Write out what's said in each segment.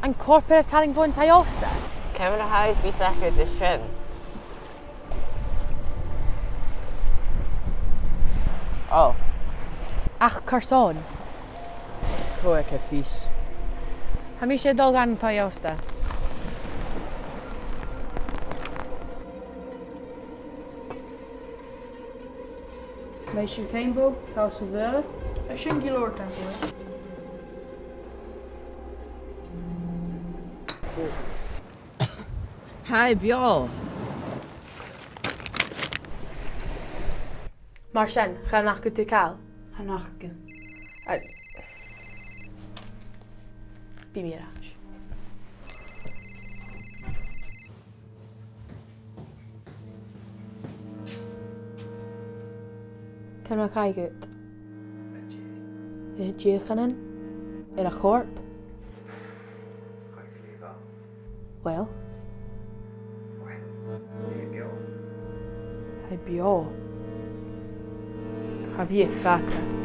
An corpor a taling fo yn taiosta? Cemr a haid fi sacr dy sin. Oh, Ach carson. cwec e ffys. Ham eisiau dol gan taiosta? Meisje Cainbo, House of Verde. En Shinky Lord Temple. Hai, biol. Mar sin, cha nach go tú cael? Hanachke. Bí mi arall. Can ma cael gyd? Y diolchanan? In a chorp? Wel? Hai bio. Cha fi ffata.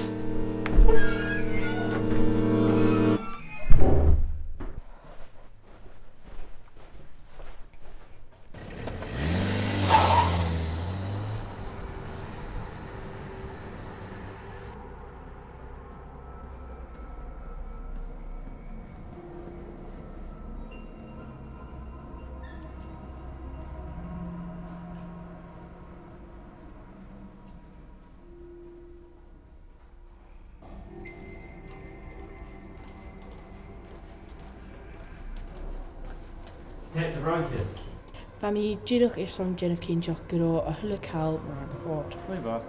Detective Rankin. Fa mi dirwch i'r son Jennifer Cynsioch gyro a hwyl y cael mae'r chwr. Pwy fa?